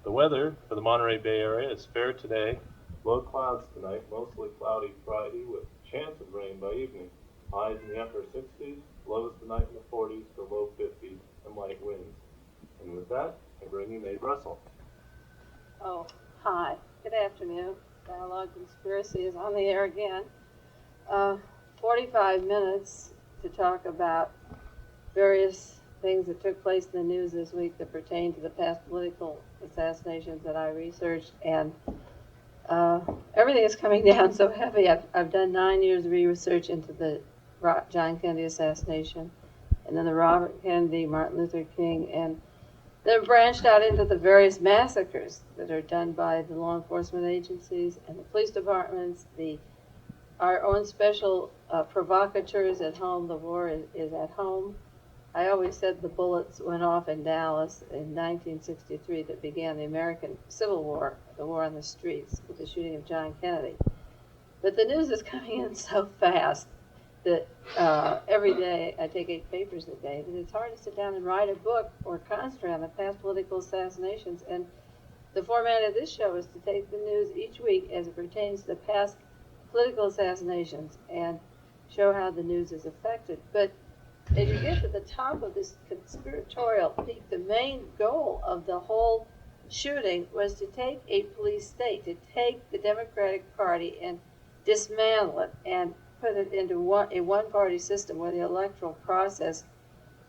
The weather for the Monterey Bay Area is fair today. Low clouds tonight, mostly cloudy Friday with chance of rain by evening. Highs in the upper 60s, lows tonight in the 40s to low 50s, and light winds. And with that, I bring you Mae Brussell. Oh, hi. Good afternoon. Dialogue Conspiracy is on the air again. 45 minutes to talk about various things that took place in the news this week that pertain to the past political assassinations that I researched, and everything is coming down so heavy. I've done 9 years of research into the John Kennedy assassination, and then the Robert Kennedy, Martin Luther King, and then branched out into the various massacres that are done by the law enforcement agencies and the police departments, our own special provocateurs at home. The war is at home. I always said the bullets went off in Dallas in 1963 that began the American Civil War, the war on the streets, with the shooting of John Kennedy. But the news is coming in so fast that every day, I take 8 papers a day, that it's hard to sit down and write a book or concentrate on the past political assassinations. And the format of this show is to take the news each week as it pertains to the past political assassinations and show how the news is affected. But as you get to the top of this conspiratorial peak, the main goal of the whole shooting was to take a police state, to take the Democratic Party and dismantle it and put it into a one-party system where the electoral process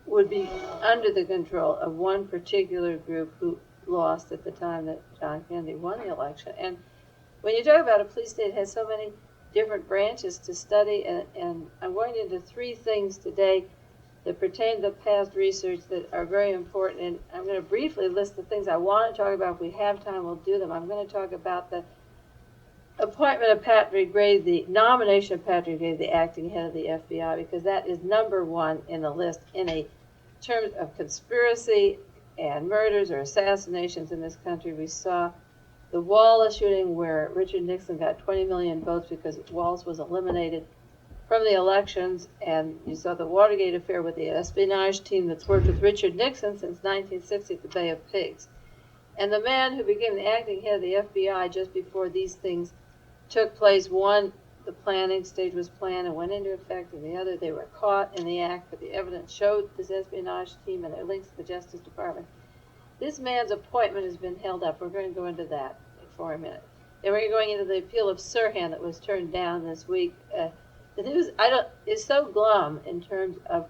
would be under the control of one particular group who lost at the time that John Kennedy won the election. And when you talk about a police state, it has so many different branches to study, and I'm going into 3 things today that pertain to the past research that are very important. And I'm going to briefly list the things I want to talk about. If we have time, we'll do them. I'm going to talk about the appointment of Patrick Gray, the nomination of Patrick Gray, the acting head of the FBI, because that is number 1 in the list in a terms of conspiracy and murders or assassinations in this country. We saw the Wallace shooting where Richard Nixon got 20 million votes because Wallace was eliminated from the elections, and you saw the Watergate affair with the espionage team that's worked with Richard Nixon since 1960 at the Bay of Pigs. And the man who became the acting head of the FBI just before these things took place, one, the planning stage was planned and went into effect, and the other, they were caught in the act, but the evidence showed this espionage team and their links to the Justice Department. This man's appointment has been held up. We're going to go into that for a minute. Then we're going into the appeal of Sirhan that was turned down this week. The news is so glum in terms of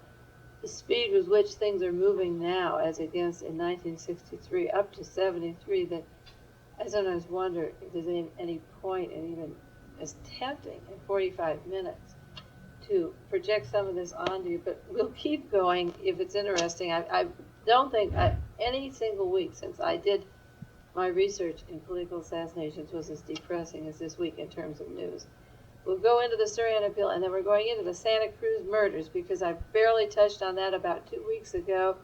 the speed with which things are moving now as against in 1963 up to 73 that I sometimes wonder if there's any point in even attempting in 45 minutes to project some of this onto you, but we'll keep going if it's interesting. I don't think any single week since I did my research in political assassinations was as depressing as this week in terms of news. We'll go into the Sirhan appeal, and then we're going into the Santa Cruz murders, because I barely touched on that about 2 weeks ago.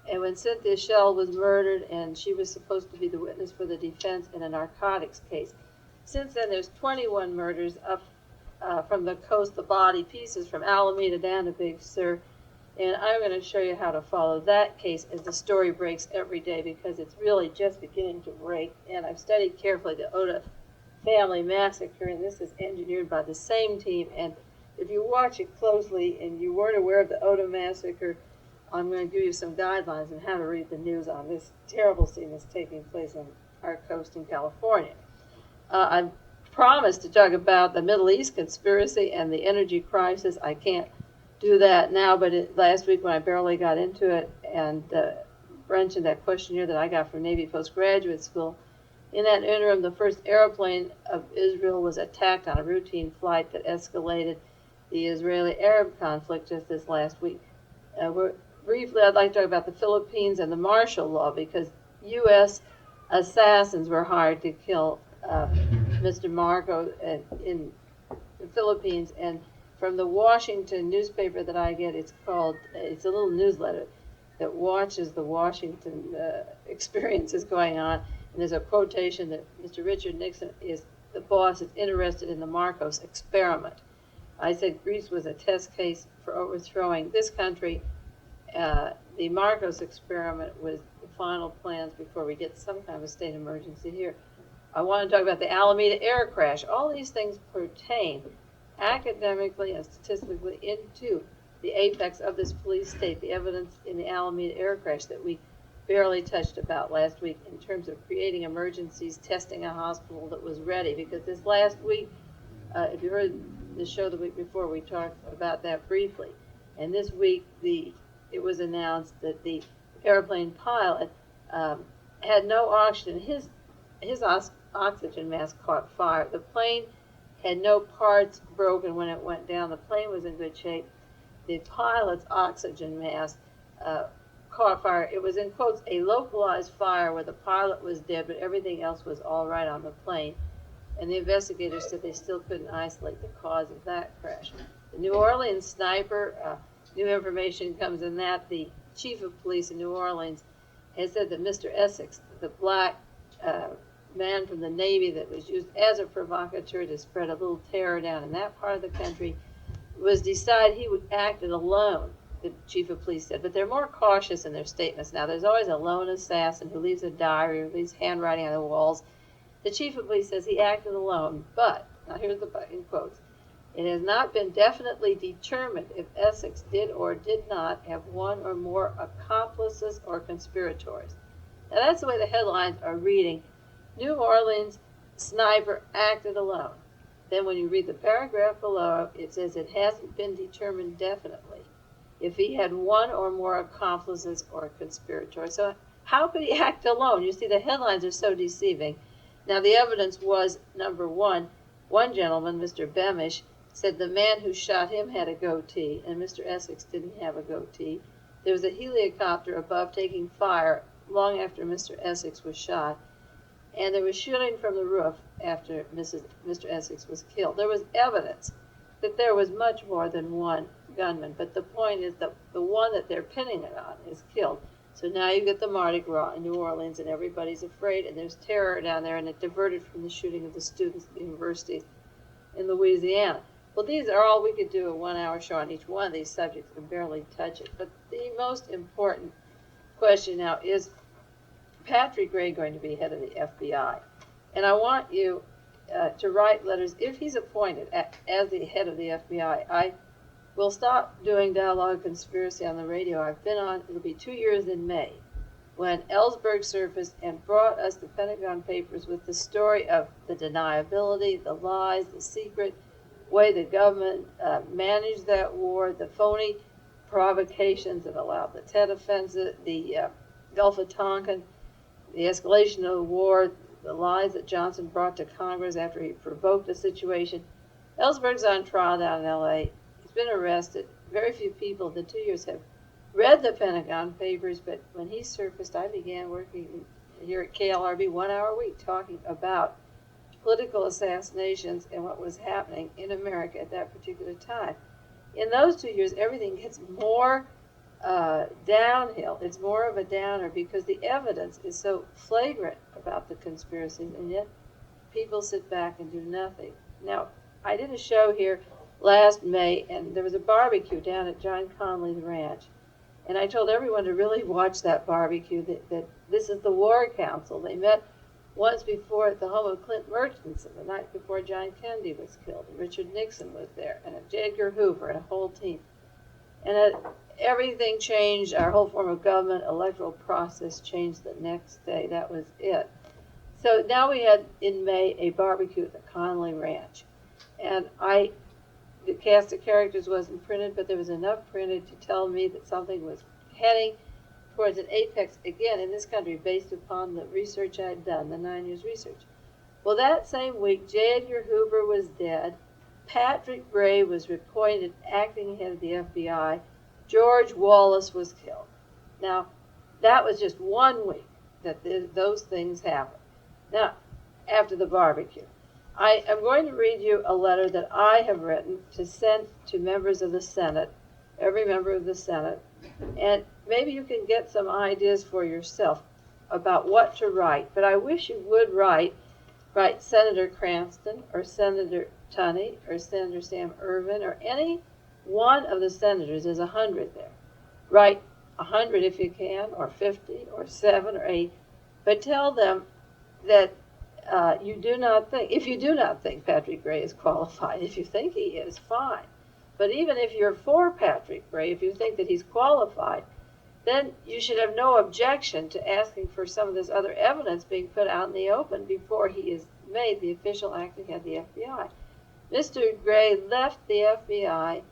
And when Cynthia Schell was murdered, and she was supposed to be the witness for the defense in a narcotics case. Since then, there's 21 murders up from the coast, the body pieces from Alameda down to Big Sur. And I'm going to show you how to follow that case as the story breaks every day, because it's really just beginning to break. And I've studied carefully the Oda family massacre, and this is engineered by the same team. And if you watch it closely and you weren't aware of the Oda massacre, I'm going to give you some guidelines on how to read the news on this terrible scene that's taking place on our coast in California. I promised to talk about the Middle East conspiracy and the energy crisis. I can't do that now, but last week when I barely got into it and mentioned that questionnaire that I got from Navy Postgraduate School, in that interim, the first airplane of Israel was attacked on a routine flight that escalated the Israeli-Arab conflict just this last week. Briefly, I'd like to talk about the Philippines and the martial law, because U.S. assassins were hired to kill Mr. Marco in the Philippines. And from the Washington newspaper that I get, it's a little newsletter that watches the Washington experiences going on. And there's a quotation that Mr. Richard Nixon the boss is interested in the Marcos experiment. I said Greece was a test case for overthrowing this country. The Marcos experiment was final plans before we get some kind of a state emergency here. I want to talk about the Alameda air crash. All these things pertain academically and statistically into the apex of this police state, the evidence in the Alameda air crash that we barely touched about last week in terms of creating emergencies, testing a hospital that was ready. Because this last week, if you heard the show the week before, we talked about that briefly. And this week, it was announced that the airplane pilot had no oxygen. His oxygen mask caught fire. The plane had no parts broken when it went down. The plane was in good shape. The pilot's oxygen mask caught fire. It was, in quotes, a localized fire where the pilot was dead, but everything else was all right on the plane. And the investigators said they still couldn't isolate the cause of that crash. The New Orleans sniper, new information comes in that the chief of police in New Orleans has said that Mr. Essex, the black man from the Navy that was used as a provocateur to spread a little terror down in that part of the country, was decided he would act alone, the chief of police said. But they're more cautious in their statements now. There's always a lone assassin who leaves a diary or leaves handwriting on the walls. The chief of police says he acted alone, but, now here's the but in quotes, it has not been definitely determined if Essex did or did not have one or more accomplices or conspirators. Now that's the way the headlines are reading. New Orleans sniper acted alone. Then when you read the paragraph below, it says it hasn't been determined definitely if he had one or more accomplices or conspirators. So how could he act alone? You see, the headlines are so deceiving. Now the evidence was, number one gentleman, Mr. Beamish, said the man who shot him had a goatee, and Mr. Essex didn't have a goatee. There was a helicopter above taking fire long after Mr. Essex was shot, and there was shooting from the roof after Mr. Essex was killed. There was evidence that there was much more than one gunman, but the point is that the one that they're pinning it on is killed. So now you get the Mardi Gras in New Orleans, and everybody's afraid, and there's terror down there, and it diverted from the shooting of the students at the university in Louisiana. Well, these are all we could do a 1 hour show on each one of these subjects and barely touch it. But the most important question now is Patrick Gray going to be head of the FBI? And I want you to write letters if he's appointed as the head of the FBI. I will stop doing Dialogue Conspiracy on the radio. I've been on, it'll be 2 years in May, when Ellsberg surfaced and brought us the Pentagon Papers with the story of the deniability, the lies, the secret way the government managed that war, the phony provocations that allowed the Tet Offensive, the Gulf of Tonkin, the escalation of the war, the lies that Johnson brought to Congress after he provoked the situation. Ellsberg's on trial down in L.A. He's been arrested. Very few people in the 2 years have read the Pentagon Papers, but when he surfaced, I began working here at KLRB 1 hour a week talking about political assassinations and what was happening in America at that particular time. In those 2 years, everything gets more downhill. It's more of a downer because the evidence is so flagrant about the conspiracies, and yet people sit back and do nothing. Now, I did a show here last May, and there was a barbecue down at John Conley's ranch, and I told everyone to really watch that barbecue, that this is the War Council. They met once before at the home of Clint Murchison the night before John Kennedy was killed, and Richard Nixon was there, and J. Edgar Hoover, and a whole team. And everything changed. Our whole form of government, electoral process changed the next day. That was it. So now we had in May a barbecue at the Conley Ranch. And the cast of characters wasn't printed, but there was enough printed to tell me that something was heading towards an apex, again, in this country, based upon the research I'd done, the 9 years research. Well, that same week, J. Edgar Hoover was dead. Patrick Gray was appointed acting head of the FBI. George Wallace was killed. Now, that was just 1 week that those things happened. Now, after the barbecue, I am going to read you a letter that I have written to send to members of the Senate, every member of the Senate, and maybe you can get some ideas for yourself about what to write. But I wish you would write Senator Cranston or Senator Tunney or Senator Sam Ervin or any one of the senators. There's 100 there. Write 100 if you can, or 50, or 7, or 8, but tell them that you do not think, if you do not think Patrick Gray is qualified, if you think he is, fine. But even if you're for Patrick Gray, if you think that he's qualified, then you should have no objection to asking for some of this other evidence being put out in the open before he is made the official acting head of the FBI. Mr. Gray left the FBI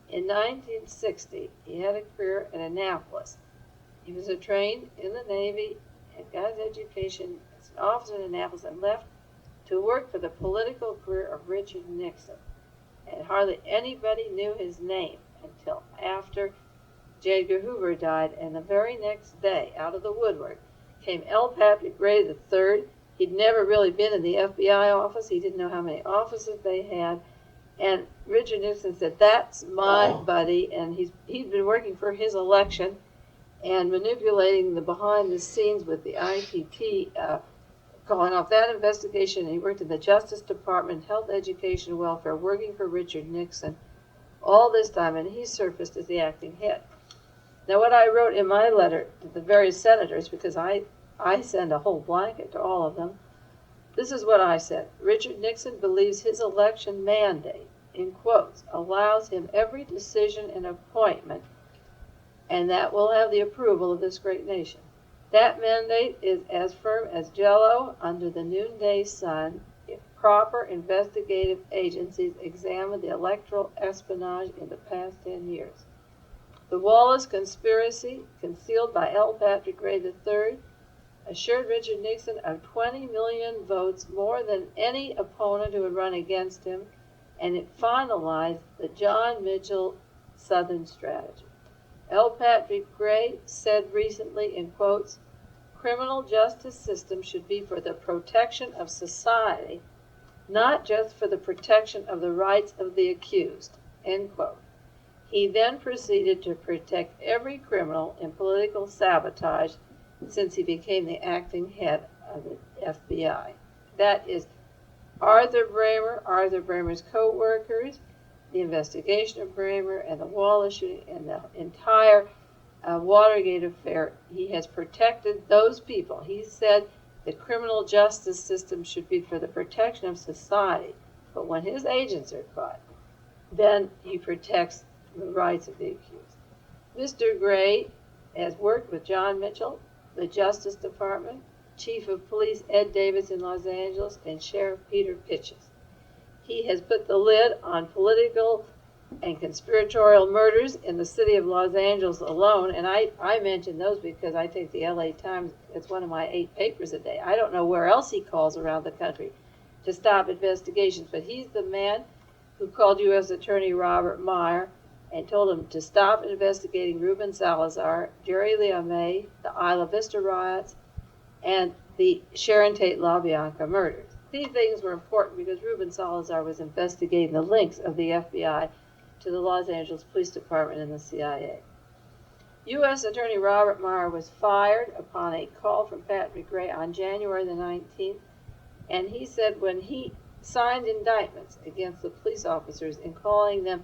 in 1960. He had a career at Annapolis. He was trained in the Navy and got his education as an officer in Annapolis and left to work for the political career of Richard Nixon. And hardly anybody knew his name until after J. Edgar Hoover died, and the very next day, out of the woodwork, came L. Patrick Gray III. He'd never really been in the FBI office. He didn't know how many offices they had. And Richard Nixon said, "That's my buddy," and he'd been working for his election and manipulating the behind the scenes with the ITT, calling off that investigation. And he worked in the Justice Department, Health, Education, Welfare, working for Richard Nixon all this time, and he surfaced as the acting head. Now, what I wrote in my letter to the various senators, because I send a whole blanket to all of them, this is what I said. Richard Nixon believes his election mandate, in quotes, allows him every decision and appointment, and that will have the approval of this great nation. That mandate is as firm as jello under the noonday sun if proper investigative agencies examine the electoral espionage in the past 10 years. The Wallace conspiracy, concealed by L. Patrick Gray III, assured Richard Nixon of 20 million votes, more than any opponent who would run against him, and it finalized the John Mitchell Southern strategy. L. Patrick Gray said recently, in quotes, "Criminal justice system should be for the protection of society, not just for the protection of the rights of the accused," end quote. He then proceeded to protect every criminal in political sabotage since he became the acting head of the FBI. That is Arthur Bremer's co-workers, the investigation of Bremer, and the Wallace shooting, and the entire Watergate affair. He has protected those people. He said the criminal justice system should be for the protection of society. But when his agents are caught, then he protects the rights of the accused. Mr. Gray has worked with John Mitchell, the Justice Department, Chief of Police Ed Davis in Los Angeles, and Sheriff Peter Pitches. He has put the lid on political and conspiratorial murders in the city of Los Angeles alone, and I mention those because I take the LA Times, it's one of my 8 papers a day. I don't know where else he calls around the country to stop investigations, but he's the man who called U.S. Attorney Robert Meyer and told him to stop investigating Ruben Salazar, Jerry Leone, the Isla Vista riots, and the Sharon Tate LaBianca murders. These things were important because Ruben Salazar was investigating the links of the FBI to the Los Angeles Police Department and the CIA. U.S. Attorney Robert Meyer was fired upon a call from Patrick Gray on January the 19th, and he said when he signed indictments against the police officers and calling them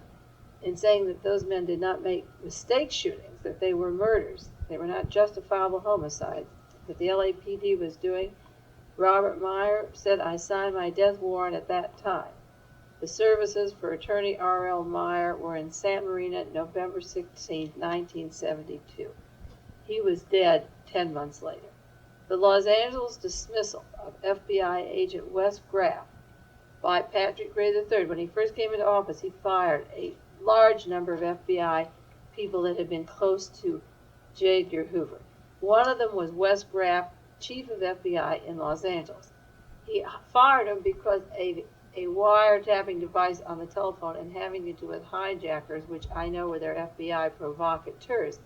and saying that those men did not make mistake shootings, that they were murders, they were not justifiable homicides, that the LAPD was doing, Robert Meyer said, "I signed my death warrant at that time." The services for Attorney R.L. Meyer were in Santa Marina, November 16, 1972. He was dead 10 months later. The Los Angeles dismissal of FBI agent Wes Graff by Patrick Gray III, when he first came into office, he fired a large number of FBI people that had been close to J. Edgar Hoover. One of them was Wes Graff, chief of FBI in Los Angeles. He fired him because a wiretapping device on the telephone and having to do with hijackers, which I know were their FBI provocateurs.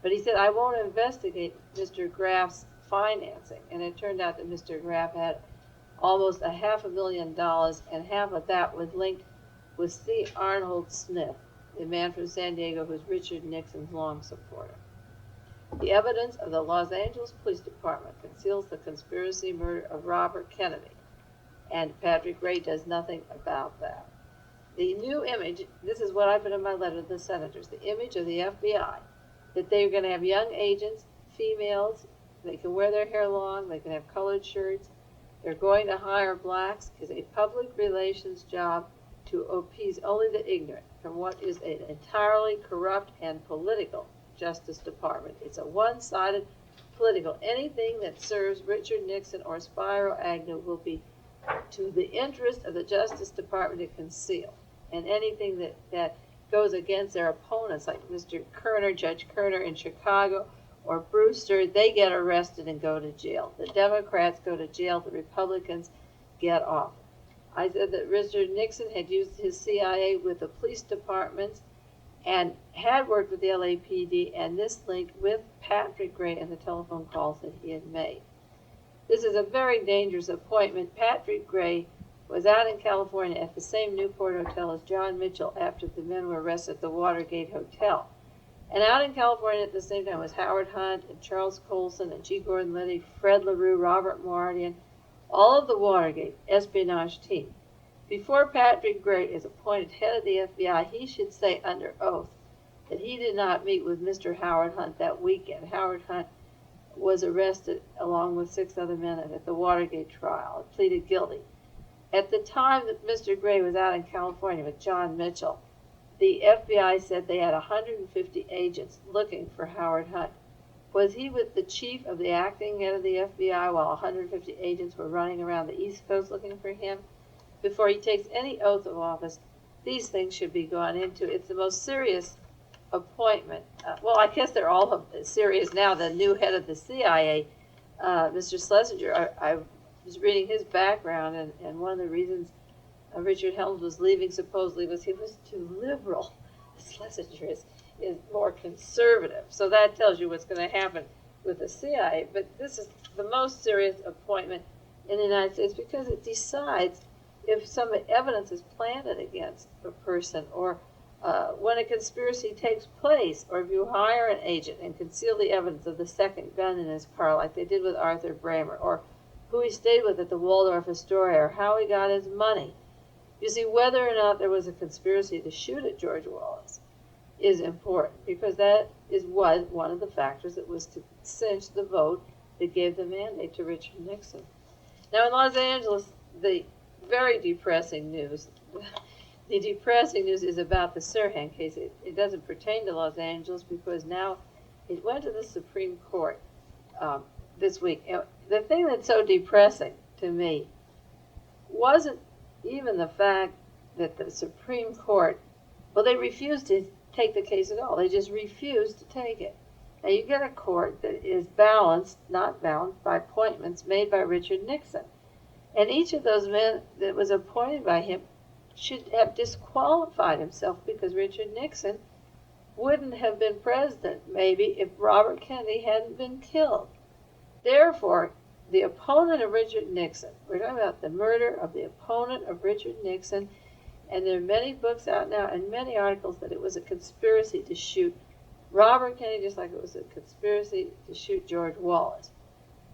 But he said, "I won't investigate Mr. Graff's financing." And it turned out that Mr. Graff had almost $500,000, and half of that was linked with C. Arnold Smith, the man from San Diego who's Richard Nixon's long supporter. The evidence of the Los Angeles Police Department conceals the conspiracy murder of Robert Kennedy, and Patrick Gray does nothing about that. The new image, this is what I put in my letter to the senators, the image of the FBI that they were going to have young agents, females, they can wear their hair long, they can have colored shirts. They're going to hire blacks as a public relations job to appease only the ignorant from what is an entirely corrupt and political Justice Department. It's a one-sided political. Anything that serves Richard Nixon or Spiro Agnew will be to the interest of the Justice Department to conceal. And anything that goes against their opponents, like Mr. Kerner, Judge Kerner in Chicago, or Brewster, they get arrested and go to jail. The Democrats go to jail, the Republicans get off. I said that Richard Nixon had used his CIA with the police departments and had worked with the LAPD, and this link with Patrick Gray and the telephone calls that he had made. This is a very dangerous appointment. Patrick Gray was out in California at the same Newport Hotel as John Mitchell after the men were arrested at the Watergate Hotel. And out in California at the same time was Howard Hunt and Charles Colson and G. Gordon Liddy, Fred LaRue, Robert Moradian, all of the Watergate espionage team. Before Patrick Gray is appointed head of the FBI, he should say under oath that he did not meet with Mr. Howard Hunt that weekend. Howard Hunt was arrested along with 6 other men at the Watergate trial and pleaded guilty. At the time that Mr. Gray was out in California with John Mitchell, the FBI said they had 150 agents looking for Howard Hunt. Was he with the chief of the acting head of the FBI while 150 agents were running around the East Coast looking for him? Before he takes any oath of office, these things should be gone into. It's the most serious appointment. Well, I guess they're all serious now. The new head of the CIA, Mr. Schlesinger, I was reading his background, and one of the reasons Richard Helms was leaving supposedly was he was too liberal. Schlesinger is more conservative. So that tells you what's going to happen with the CIA. But this is the most serious appointment in the United States because it decides if some evidence is planted against a person, or when a conspiracy takes place, or if you hire an agent and conceal the evidence of the second gun in his car, like they did with Arthur Bramer, or who he stayed with at the Waldorf Astoria, or how he got his money. You see, whether or not there was a conspiracy to shoot at George Wallace is important, because that was one of the factors that was to cinch the vote that gave the mandate to Richard Nixon. Now in Los Angeles, the very depressing news, the depressing news is about the Sirhan case. It doesn't pertain to Los Angeles because now it went to the Supreme Court this week. The thing that's so depressing to me wasn't even the fact that the Supreme Court, well, they refused to take the case at all. They just refused to take it. Now you get a court that is balanced, not balanced, by appointments made by Richard Nixon. And each of those men that was appointed by him should have disqualified himself because Richard Nixon wouldn't have been president, maybe, if Robert Kennedy hadn't been killed. Therefore, the opponent of Richard Nixon, we're talking about the murder of the opponent of Richard Nixon, and there are many books out now and many articles that it was a conspiracy to shoot Robert Kennedy just like it was a conspiracy to shoot George Wallace.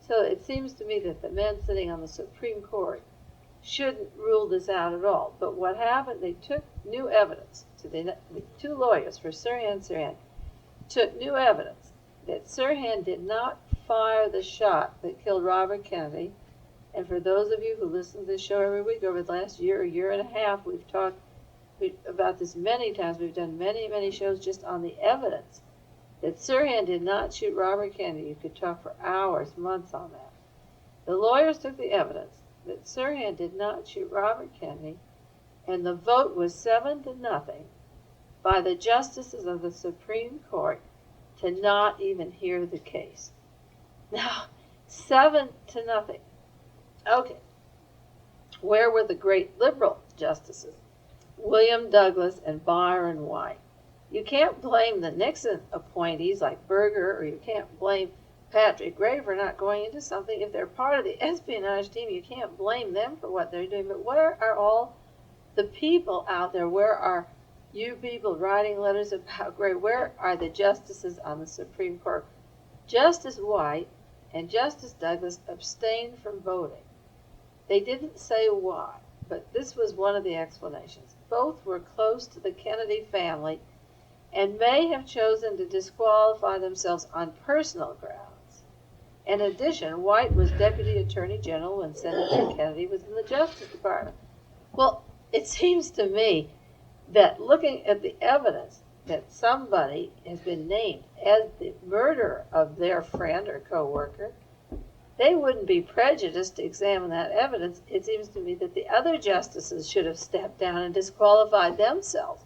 So it seems to me that the men sitting on the Supreme Court shouldn't rule this out at all. But what happened, they took new evidence. The 2 lawyers for Sirhan Sirhan took new evidence that Sirhan did not fire the shot that killed Robert Kennedy. And for those of you who listen to this show every week over the last year and a half, we've talked about this many times. We've done many shows just on the evidence that Sirhan did not shoot Robert Kennedy. You could talk for hours, months on that. The lawyers took the evidence that Sirhan did not shoot Robert Kennedy, and the vote was 7-0 by the justices of the Supreme Court to not even hear the case. Now, 7-0. Okay. Where were the great liberal justices? William Douglas and Byron White. You can't blame the Nixon appointees like Berger, or you can't blame Patrick Gray for not going into something. If they're part of the espionage team, you can't blame them for what they're doing. But where are all the people out there? Where are you people writing letters about Gray? Where are the justices on the Supreme Court? Justice White and Justice Douglas abstained from voting. They didn't say why, but this was one of the explanations. Both were close to the Kennedy family, and may have chosen to disqualify themselves on personal grounds. In addition, White was Deputy Attorney General when Senator Kennedy was in the Justice Department. Well, it seems to me that looking at the evidence that somebody has been named as the murderer of their friend or co-worker, they wouldn't be prejudiced to examine that evidence. It seems to me that the other justices should have stepped down and disqualified themselves.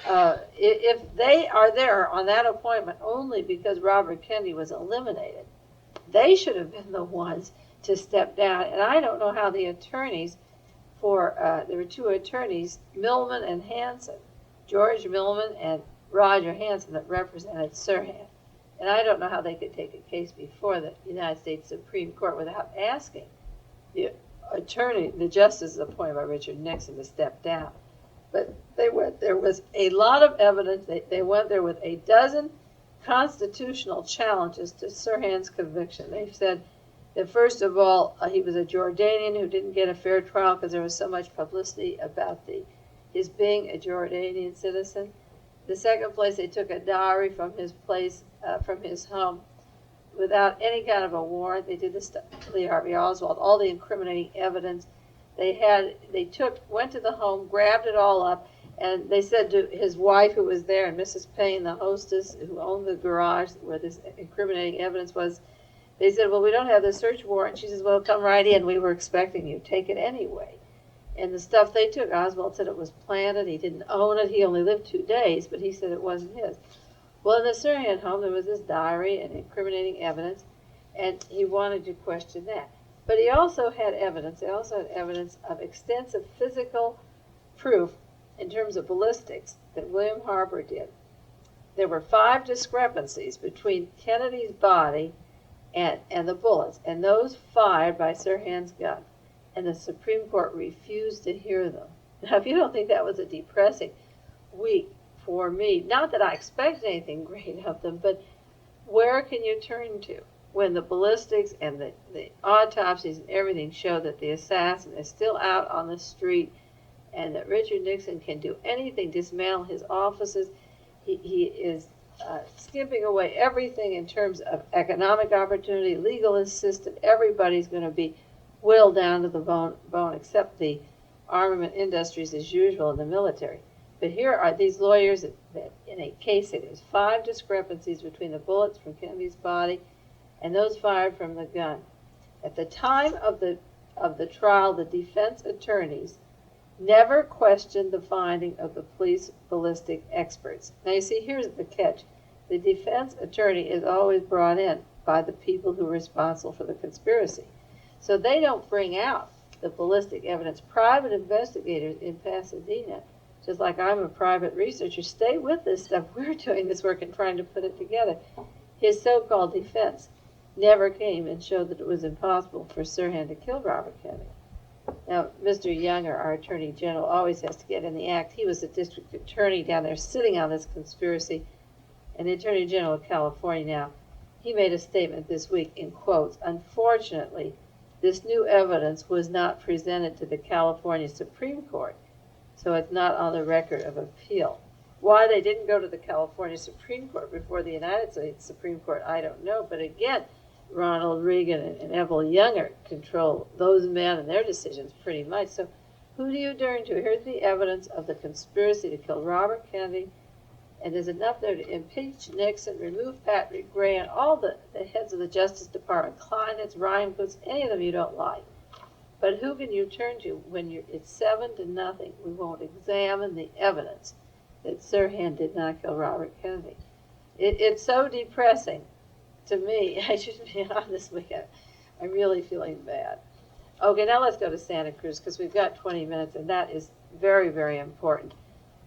If they are there on that appointment only because Robert Kennedy was eliminated, they should have been the ones to step down. And I don't know how the attorneys there were two attorneys, Millman and Hansen, George Millman and Roger Hansen, that represented Sirhan. And I don't know how they could take a case before the United States Supreme Court without asking the attorney, the justices appointed by Richard Nixon, to step down. But there was a lot of evidence. They went there with a dozen constitutional challenges to Sirhan's conviction. They said that, first of all, he was a Jordanian who didn't get a fair trial because there was so much publicity about his being a Jordanian citizen. The second place, they took a diary from his place, from his home, without any kind of a warrant. They did this to Lee Harvey Oswald, all the incriminating evidence. Went to the home, grabbed it all up, and they said to his wife, who was there, and Mrs. Payne, the hostess who owned the garage where this incriminating evidence was, they said, well, we don't have the search warrant. She says, well, come right in. We were expecting you. Take it anyway. And the stuff they took, Oswald said it was planted. He didn't own it. He only lived 2 days, but he said it wasn't his. Well, in the Sirhan home, there was this diary and incriminating evidence, and he wanted to question that. But he also had evidence. They also had evidence of extensive physical proof in terms of ballistics that William Harper did. There were 5 discrepancies between Kennedy's body and the bullets, and those fired by Sirhan's gun. And the Supreme Court refused to hear them. Now, if you don't think that was a depressing week for me, not that I expected anything great of them, but where can you turn to when the ballistics and the autopsies and everything show that the assassin is still out on the street and that Richard Nixon can do anything, dismantle his offices? He is skimping away everything in terms of economic opportunity, legal assistance. Everybody's going to be whittled down to the bone except the armament industries as usual in the military. But here are these lawyers that in a case that there's 5 discrepancies between the bullets from Kennedy's body and those fired from the gun. At the time of the trial, the defense attorneys never questioned the finding of the police ballistic experts. Now you see, here's the catch. The defense attorney is always brought in by the people who are responsible for the conspiracy. So they don't bring out the ballistic evidence. Private investigators in Pasadena, just like I'm a private researcher, stay with this stuff. We're doing this work and trying to put it together. His so-called defense never came and showed that it was impossible for Sirhan to kill Robert Kennedy. Now, Mr. Younger, our Attorney General, always has to get in the act. He was the district attorney down there sitting on this conspiracy, and the Attorney General of California now, he made a statement this week in quotes, "Unfortunately, this new evidence was not presented to the California Supreme Court, so it's not on the record of appeal." Why they didn't go to the California Supreme Court before the United States Supreme Court, I don't know. But again, Ronald Reagan and Evel Younger control those men and their decisions pretty much. So who do you turn to? Here's the evidence of the conspiracy to kill Robert Kennedy, and there's enough there to impeach Nixon, remove Patrick Gray, and all the heads of the Justice Department, Kleinitz, Ryan Coots, any of them you don't like. But who can you turn to when it's 7-0? We won't examine the evidence that Sirhan did not kill Robert Kennedy. It's so depressing to me. I shouldn't be on this weekend. I'm really feeling bad. Okay, now let's go to Santa Cruz because we've got 20 minutes, and that is very, very important.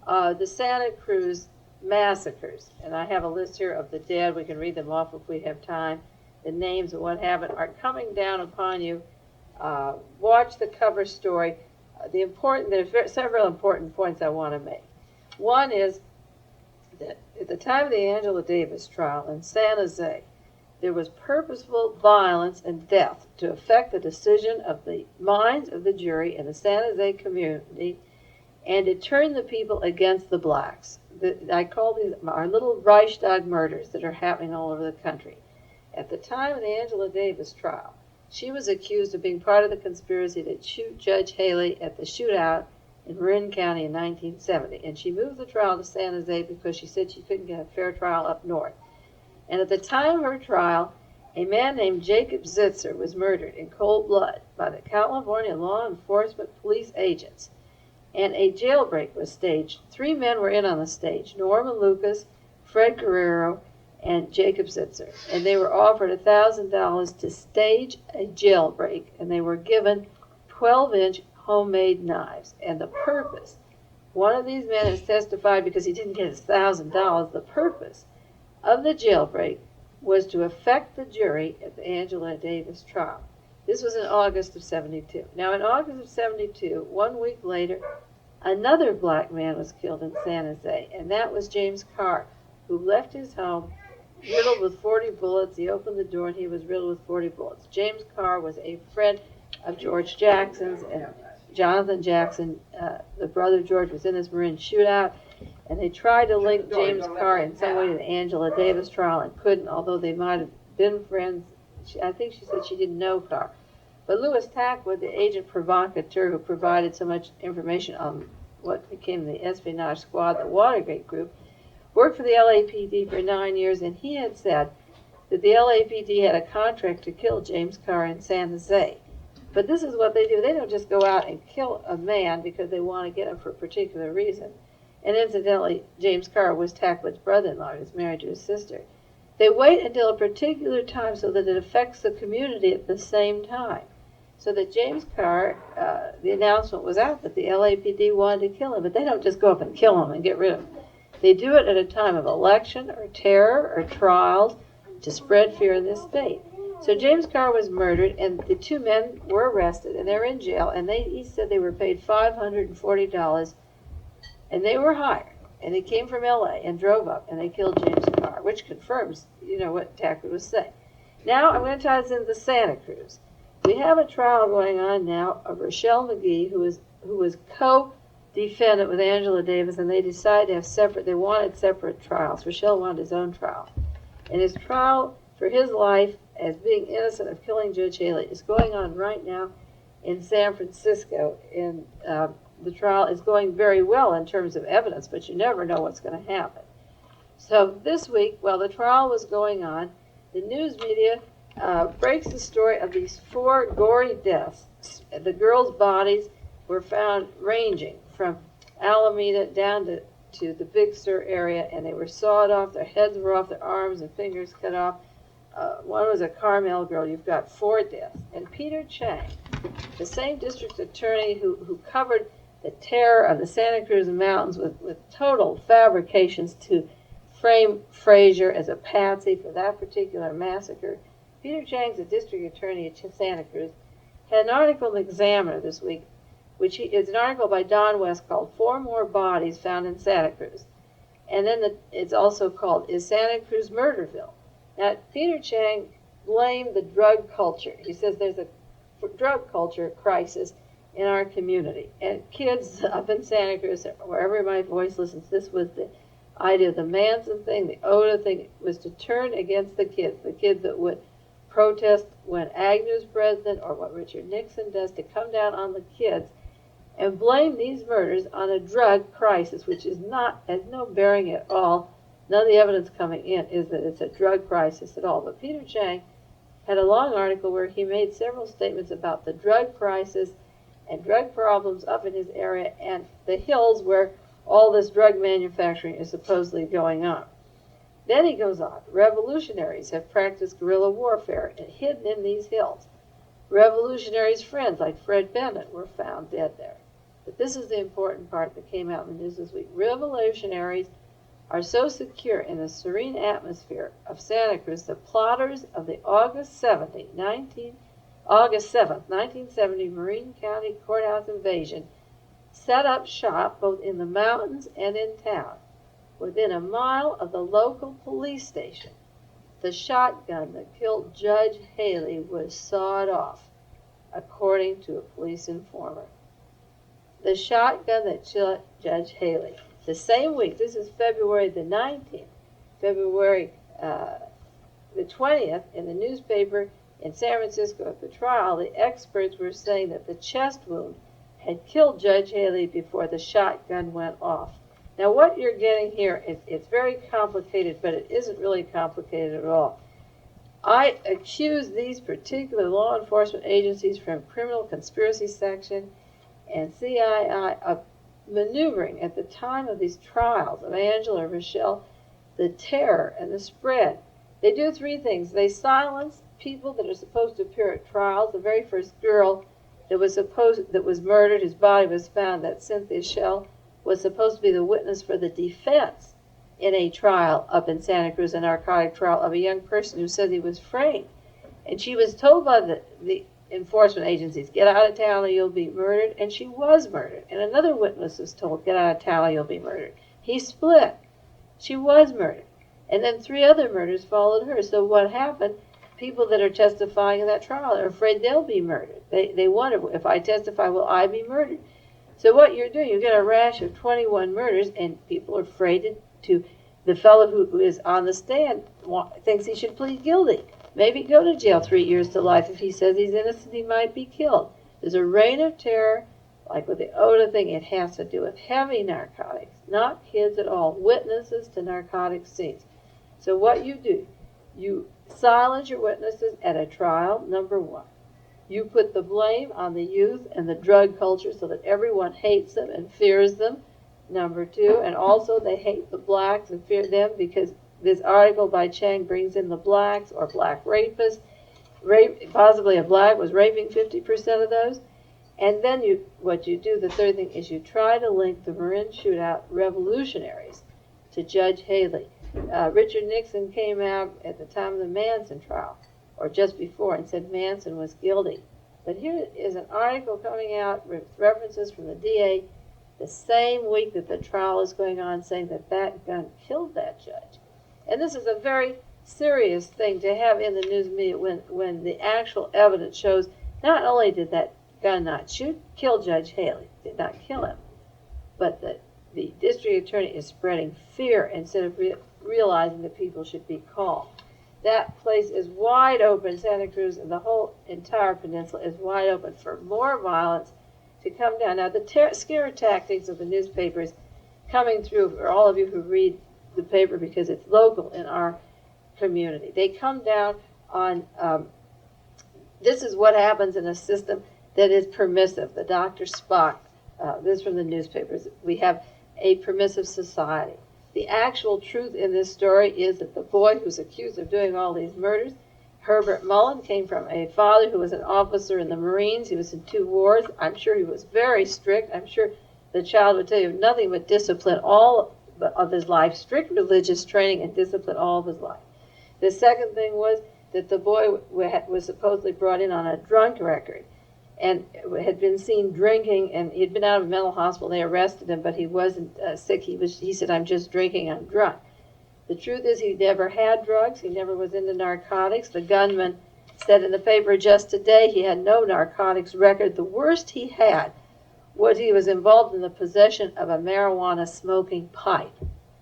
The Santa Cruz massacres, and I have a list here of the dead. We can read them off if we have time. The names and what happened are coming down upon you. Watch the cover story. There's several important points I want to make. One is that at the time of the Angela Davis trial in San Jose, there was purposeful violence and death to affect the decision of the minds of the jury in the San Jose community and to turn the people against the blacks. I call these our little Reichstag murders that are happening all over the country. At the time of the Angela Davis trial, she was accused of being part of the conspiracy to shoot Judge Haley at the shootout in Marin County in 1970. And she moved the trial to San Jose because she said she couldn't get a fair trial up north. And at the time of her trial, a man named Jacob Zitzer was murdered in cold blood by the California law enforcement police agents. And a jailbreak was staged. 3 men were in on the stage: Norman Lucas, Fred Guerrero, and Jacob Zitzer. And they were offered $1,000 to stage a jailbreak, and they were given 12-inch homemade knives. And the purpose, one of these men has testified because he didn't get his $1,000, the purpose of the jailbreak was to affect the jury at the Angela Davis trial. This was in August of 72. Now, in August of 72, 1 week later, another black man was killed in San Jose, and that was James Carr, who left his home riddled with 40 bullets. He opened the door, and he was riddled with 40 bullets. James Carr was a friend of George Jackson's, and Jonathan Jackson, the brother George, was in this Marin shootout, and they tried to link James Carr in some way to the Angela Davis trial and couldn't, although they might have been friends. I think she said she didn't know Carr. But Louis Tackwood, the agent provocateur who provided so much information on what became the espionage squad, the Watergate group, worked for the LAPD for 9 years, and he had said that the LAPD had a contract to kill James Carr in San Jose. But this is what they do. They don't just go out and kill a man because they want to get him for a particular reason. And incidentally, James Carr was Tackwood's brother-in-law. He was married to his sister. They wait until a particular time so that it affects the community at the same time. So that James Carr, the announcement was out that the LAPD wanted to kill him, but they don't just go up and kill him and get rid of him. They do it at a time of election or terror or trials to spread fear in this state. So James Carr was murdered, and the 2 men were arrested, and they're in jail, and he said they were paid $540, and they were hired, and they came from L.A. and drove up, and they killed James Carr, which confirms, what Tackwood was saying. Now I'm going to tie this into Santa Cruz. We have a trial going on now of Rochelle McGee, who was co-defendant with Angela Davis, and they decided to have they wanted separate trials. Rochelle wanted his own trial. And his trial for his life as being innocent of killing Judge Haley is going on right now in San Francisco. And the trial is going very well in terms of evidence, but you never know what's going to happen. So this week, while the trial was going on, the news media breaks the story of these 4 gory deaths. The girls' bodies were found ranging from Alameda down to the Big Sur area, and they were sawed off. Their heads were off, their arms and fingers cut off. One was a Carmel girl. You've got 4 deaths. And Peter Chang, the same district attorney who covered the terror of the Santa Cruz Mountains with total fabrications to frame Frazier as a patsy for that particular massacre. Peter Chang's the district attorney at Santa Cruz, had an article in the Examiner this week, which is an article by Don West called 4 More Bodies Found in Santa Cruz. And then it's also called, Is Santa Cruz Murderville? Now, Peter Chang blamed the drug culture. He says there's a drug culture crisis in our community. And kids up in Santa Cruz, wherever my voice listens, this was the idea of the Manson thing, the Oda thing, was to turn against the kids that would protest when Agnew's president or what Richard Nixon does, to come down on the kids and blame these murders on a drug crisis, which has no bearing at all. None of the evidence coming in is that it's a drug crisis at all. But Peter Chang had a long article where he made several statements about the drug crisis and drug problems up in his area and the hills where all this drug manufacturing is supposedly going on. Then he goes on, revolutionaries have practiced guerrilla warfare and hidden in these hills. Revolutionaries' friends like Fred Bennett were found dead there. But this is the important part that came out in the news this week. Revolutionaries are so secure in the serene atmosphere of Santa Cruz, the plotters of the August 7th, 1970 Marin County courthouse invasion set up shop both in the mountains and in town. Within a mile of the local police station, the shotgun that killed Judge Haley was sawed off, according to a police informant. The shotgun that killed Judge Haley The same week, this is February the 19th, February the 20th, in the newspaper in San Francisco at the trial, the experts were saying that the chest wound had killed Judge Haley before the shotgun went off. Now what you're getting here, it's very complicated, but it isn't really complicated at all. I accuse these particular law enforcement agencies from criminal conspiracy section and CII of maneuvering at the time of these trials of Angela and Rochelle, the terror and the spread. They do three things. They silence people that are supposed to appear at trials. The very first girl that was murdered, whose body was found, that Cynthia Schell, was supposed to be the witness for the defense in a trial up in Santa Cruz, a narcotic trial of a young person who said he was framed. And she was told by the enforcement agencies, get out of town or you'll be murdered, and she was murdered. And another witness was told, get out of town or you'll be murdered. He split. She was murdered. And then 3 other murders followed her. So what happened? People that are testifying in that trial are afraid they'll be murdered. They wonder, if I testify, will I be murdered? So what you're doing, you get a rash of 21 murders, and people are afraid to the fellow who is on the stand thinks he should plead guilty. Maybe go to jail 3 years to life. If he says he's innocent, he might be killed. There's a reign of terror, like with the Oda thing. It has to do with heavy narcotics, not kids at all, witnesses to narcotic scenes. So what you do, you silence your witnesses at a trial, number one. You put the blame on the youth and the drug culture so that everyone hates them and fears them, number two. And also they hate the blacks and fear them because this article by Chang brings in the blacks or black rapists. Possibly a black was raping 50% of those. And then what you do, the third thing, is you try to link the Marin shootout revolutionaries to Judge Haley. Richard Nixon came out at the time of the Manson trial, or just before, and said Manson was guilty. But here is an article coming out with references from the DA the same week that the trial is going on, saying that that gun killed that judge. And this is a very serious thing to have in the news media when the actual evidence shows not only did that gun not kill Judge Haley, did not kill him, but that the district attorney is spreading fear instead of realizing that people should be calm. That place is wide open, Santa Cruz, and the whole entire peninsula is wide open for more violence to come down. Now, the scare tactics of the newspapers coming through, for all of you who read the paper because it's local in our community, they come down on, this is what happens in a system that is permissive. The Dr. Spock, this is from the newspapers, we have a permissive society. The actual truth in this story is that the boy who's accused of doing all these murders, Herbert Mullen, came from a father who was an officer in the Marines. He was in 2 wars. I'm sure he was very strict. I'm sure the child would tell you nothing but discipline all of his life, strict religious training and discipline all of his life. The second thing was that the boy was supposedly brought in on a drunk record and had been seen drinking, and he'd been out of a mental hospital. They arrested him, but he wasn't sick. He said, I'm just drinking, I'm drunk. The truth is he never had drugs. He never was into narcotics. The gunman said in the paper just today he had no narcotics record. The worst he had was he was involved in the possession of a marijuana smoking pipe.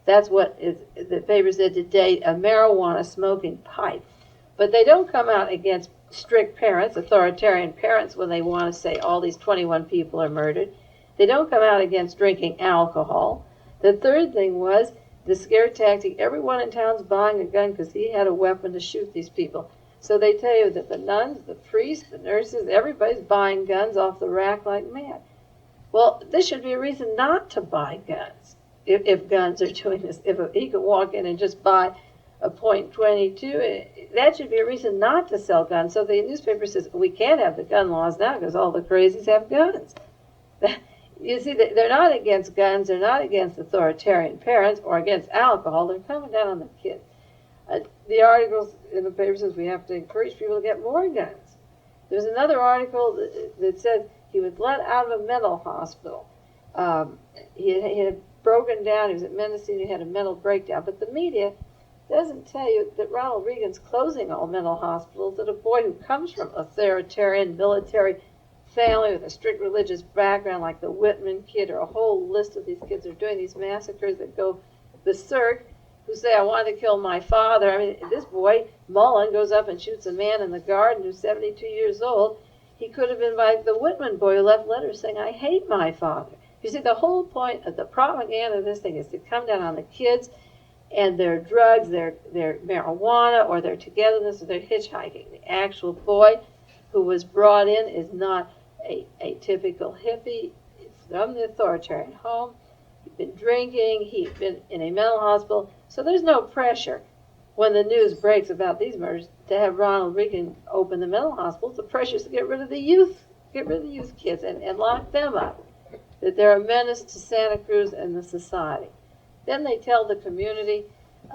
That's what the paper said today, a marijuana smoking pipe. But they don't come out against strict parents, authoritarian parents, when they want to say all these 21 people are murdered. They don't come out against drinking alcohol. The third thing was the scare tactic. Everyone in town's buying a gun because he had a weapon to shoot these people. So they tell you that the nuns, the priests, the nurses, everybody's buying guns off the rack like mad. Well, this should be a reason not to buy guns if guns are doing this. If he could walk in and just buy a .22, that should be a reason not to sell guns. So the newspaper says, we can't have the gun laws now because all the crazies have guns. You see, they're not against guns, they're not against authoritarian parents or against alcohol, they're coming down on the kids. The articles in the paper says we have to encourage people to get more guns. There's another article that says he was let out of a mental hospital. He had broken down, he was at Mendocino, he had a mental breakdown, but the media doesn't tell you that Ronald Reagan's closing all mental hospitals, that a boy who comes from authoritarian military family with a strict religious background, like the Whitman kid, or a whole list of these kids are doing these massacres that go berserk, who say, I wanted to kill my father. I mean, this boy, Mullen, goes up and shoots a man in the garden who's 72 years old. He could have been like the Whitman boy who left letters saying, I hate my father. You see, the whole point of the propaganda of this thing is to come down on the kids and their drugs, their marijuana, or their togetherness, or their hitchhiking. The actual boy who was brought in is not a typical hippie. It's from the authoritarian home. He'd been drinking. He'd been in a mental hospital. So there's no pressure when the news breaks about these murders to have Ronald Reagan open the mental hospitals. The pressure is to get rid of the youth, kids, and lock them up. That they're a menace to Santa Cruz and the society. Then they tell the community,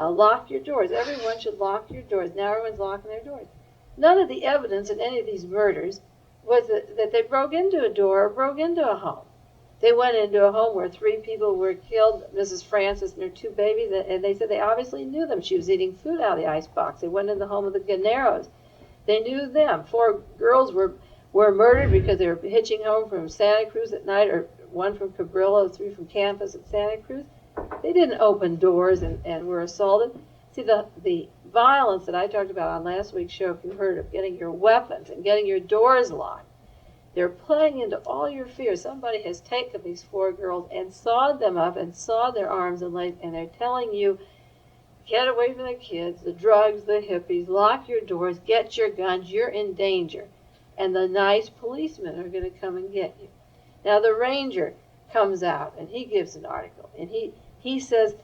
lock your doors. Everyone should lock your doors. Now everyone's locking their doors. None of the evidence in any of these murders was that they broke into a door or broke into a home. They went into a home where 3 people were killed, Mrs. Francis and her 2 babies, and they said they obviously knew them. She was eating food out of the icebox. They went in the home of the Ganeros. They knew them. 4 girls were murdered because they were hitching home from Santa Cruz at night, or 1 from Cabrillo, 3 from campus at Santa Cruz. They didn't open doors and were assaulted. See, the violence that I talked about on last week's show, if you heard, of getting your weapons and getting your doors locked, they're playing into all your fears. Somebody has taken these 4 girls and sawed them up and sawed their arms and legs, and they're telling you, get away from the kids, the drugs, the hippies, lock your doors, get your guns, you're in danger. And the nice policemen are going to come and get you. Now the ranger comes out and he gives an article, and he says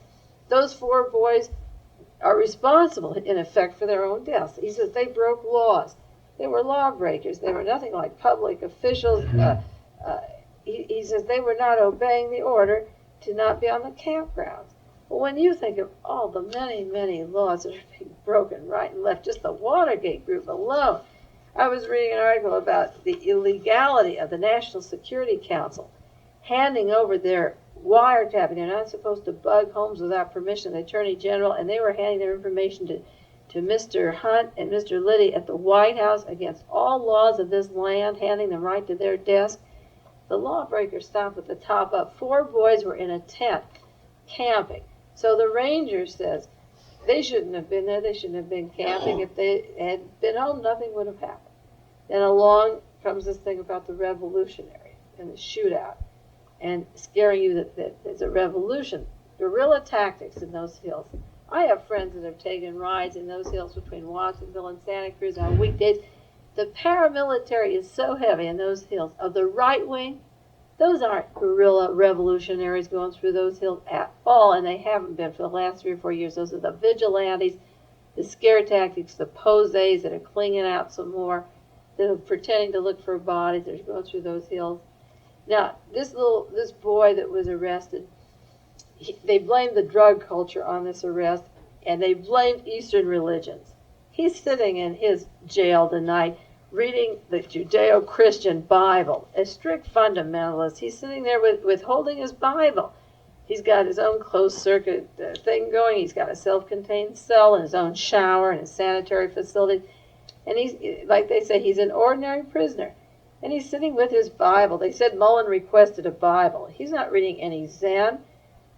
those 4 boys are responsible, in effect, for their own deaths. He says they broke laws. They were lawbreakers. They were nothing like public officials. He says they were not obeying the order to not be on the campgrounds. Well, when you think of all the many, many laws that are being broken right and left, just the Watergate group alone. I was reading an article about the illegality of the National Security Council handing over their wiretapping. They're not supposed to bug homes without permission of the Attorney General, and they were handing their information to Mr. Hunt and Mr. Liddy at the White House against all laws of this land, handing them right to their desk. The lawbreakers stopped with the top up. 4 boys were in a tent camping. So the ranger says they shouldn't have been there. They shouldn't have been camping. If they had been home, nothing would have happened. Then along comes this thing about the revolutionaries and the shootout, and scaring you that there's a revolution. Guerrilla tactics in those hills. I have friends that have taken rides in those hills between Watsonville and Santa Cruz on weekdays. The paramilitary is so heavy in those hills. Of the right wing, those aren't guerrilla revolutionaries going through those hills at all, and they haven't been for the last 3 or 4 years. Those are the vigilantes, the scare tactics, the poses that are clinging out some more, that are pretending to look for bodies that are going through those hills. Now, this boy that was arrested, they blamed the drug culture on this arrest, and they blamed Eastern religions. He's sitting in his jail tonight reading the Judeo-Christian Bible, a strict fundamentalist. He's sitting there with holding his Bible. He's got his own closed-circuit thing going. He's got a self-contained cell and his own shower and his sanitary facility. And he's, like they say, he's an ordinary prisoner. And he's sitting with his Bible. They said Mullen requested a Bible. He's not reading any Zen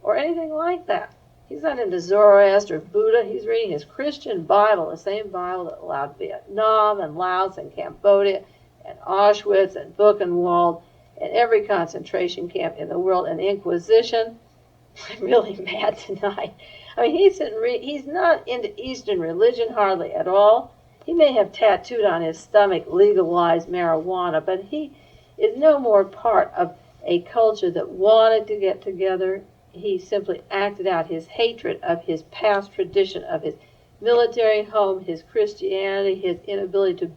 or anything like that. He's not into Zoroaster or Buddha. He's reading his Christian Bible, the same Bible that allowed Vietnam and Laos and Cambodia and Auschwitz and Buchenwald and every concentration camp in the world and the Inquisition. I'm really mad tonight. I mean, he's not into Eastern religion hardly at all. He may have tattooed on his stomach legalized marijuana, but he is no more part of a culture that wanted to get together. He simply acted out his hatred of his past tradition, of his military home, his Christianity, his inability to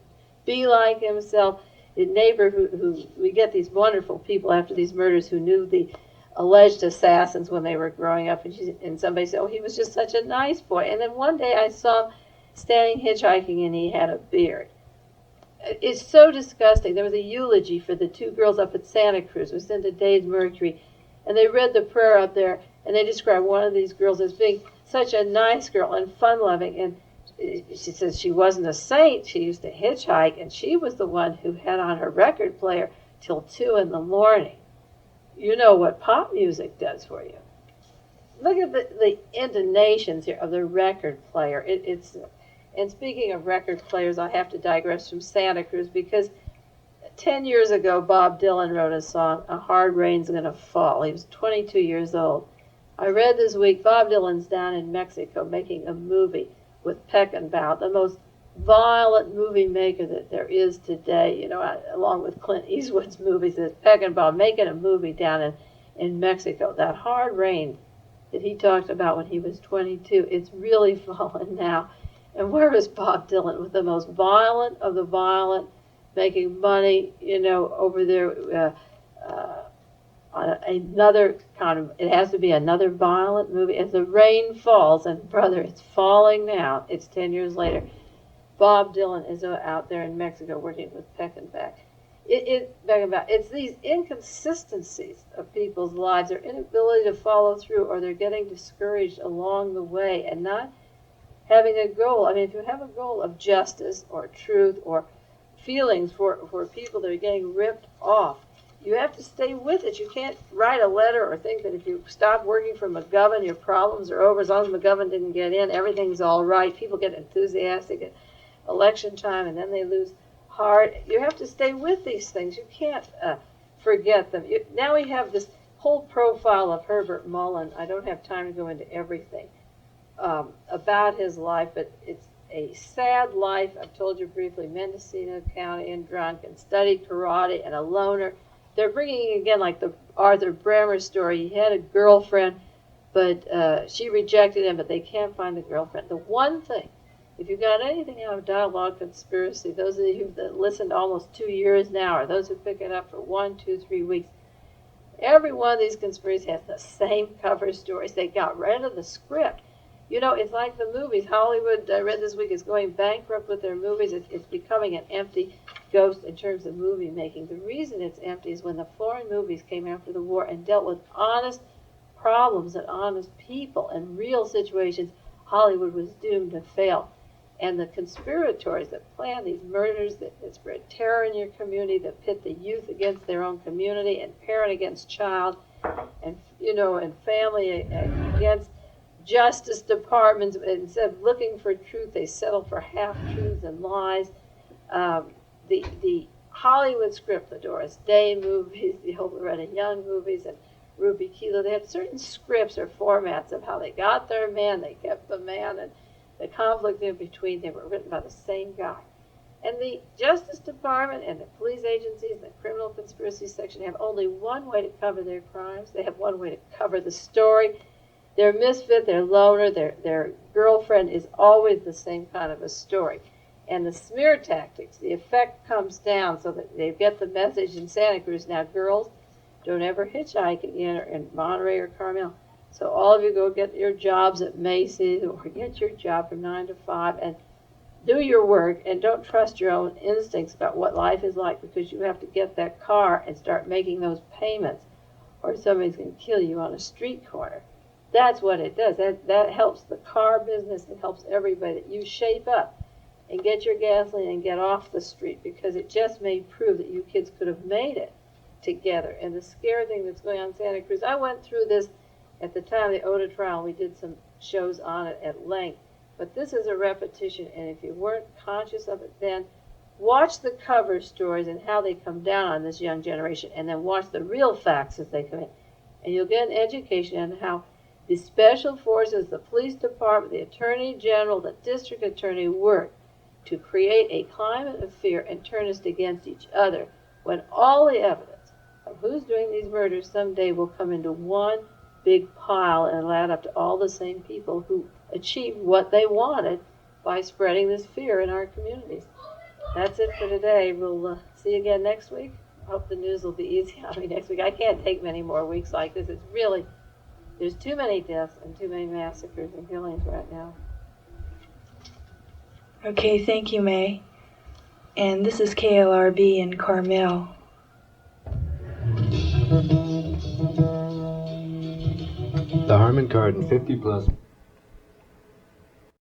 be like himself. His neighbor, who we get these wonderful people after these murders who knew the alleged assassins when they were growing up, and somebody said, oh, he was just such a nice boy. And then one day I saw him standing hitchhiking, and he had a beard. It's so disgusting. There was a eulogy for the 2 girls up at Santa Cruz. It was in today's Mercury. And they read the prayer up there, and they described one of these girls as being such a nice girl and fun-loving. And she says she wasn't a saint. She used to hitchhike, and she was the one who had on her record player till 2 in the morning. You know what pop music does for you. Look at the intonations here of the record player. And speaking of record players, I have to digress from Santa Cruz because 10 years ago, Bob Dylan wrote a song, A Hard Rain's Gonna Fall. He was 22 years old. I read this week, Bob Dylan's down in Mexico making a movie with Peckinpah, the most violent movie maker that there is today, you know, along with Clint Eastwood's movies. Is Peckinpah making a movie down in Mexico. That hard rain that he talked about when he was 22, it's really fallen now. And where is Bob Dylan with the most violent of the violent, making money, you know, over there on another kind of, it has to be another violent movie. As the rain falls, and brother, it's falling now, it's 10 years later, Bob Dylan is out there in Mexico working with Peckinpah. It's these inconsistencies of people's lives, their inability to follow through, or they're getting discouraged along the way and not having a goal. I mean, if you have a goal of justice or truth or feelings for people that are getting ripped off, you have to stay with it. You can't write a letter or think that if you stop working for McGovern, your problems are over. As long as McGovern didn't get in, everything's all right. People get enthusiastic at election time, and then they lose heart. You have to stay with these things. You can't forget them. Now we have this whole profile of Herbert Mullen. I don't have time to go into everything about his life, but it's a sad life. I've told you briefly, Mendocino County and drunk and studied karate and a loner. They're bringing again like the Arthur Bremer story. He had a girlfriend, but she rejected him, but they can't find the girlfriend. The one thing, if you got anything out of Dialogue Conspiracy, those of you that listened almost 2 years now, or those who pick it up for 1, 2, 3 weeks, every one of these conspiracies has the same cover stories. They got rid of the script. You know, it's like the movies. Hollywood, I read this week, is going bankrupt with their movies. It's becoming an empty ghost in terms of movie making. The reason it's empty is when the foreign movies came after the war and dealt with honest problems and honest people and real situations, Hollywood was doomed to fail. And the conspirators that plan these murders, that spread terror in your community, that pit the youth against their own community and parent against child, and, you know, and family against justice departments. Instead of looking for truth, they settle for half-truths and lies. The Hollywood script, the Doris Day movies, the old Loretta Young movies, and Ruby Kilo, they had certain scripts or formats of how they got their man, they kept the man, and the conflict in between. They were written by the same guy. And the Justice Department and the police agencies and the criminal conspiracy section have only one way to cover their crimes. They have one way to cover the story. Their misfit, their loner, their girlfriend is always the same kind of a story. And the smear tactics, the effect comes down so that they get the message in Santa Cruz. Now, girls, don't ever hitchhike again, or in Monterey or Carmel. So all of you go get your jobs at Macy's or get your job from 9 to 5 and do your work, and don't trust your own instincts about what life is like, because you have to get that car and start making those payments or somebody's going to kill you on a street corner. That's what it does. That helps the car business. It helps everybody, that you shape up and get your gasoline and get off the street, because it just may prove that you kids could have made it together. And the scare thing that's going on in Santa Cruz, I went through this at the time of the Oda trial. We did some shows on it at length. But this is a repetition, and if you weren't conscious of it then, watch the cover stories and how they come down on this young generation, and then watch the real facts as they come in. And you'll get an education on how the special forces, the police department, the attorney general, the district attorney work to create a climate of fear and turn us against each other, when all the evidence of who's doing these murders someday will come into one big pile and add up to all the same people who achieved what they wanted by spreading this fear in our communities. That's it for today. We'll see you again next week. I hope the news will be easy on me next week. I can't take many more weeks like this. It's really, there's too many deaths and too many massacres and killings right now. Okay, thank you, Mae. And this is KLRB in Carmel. The Harmon Kardon 50 Plus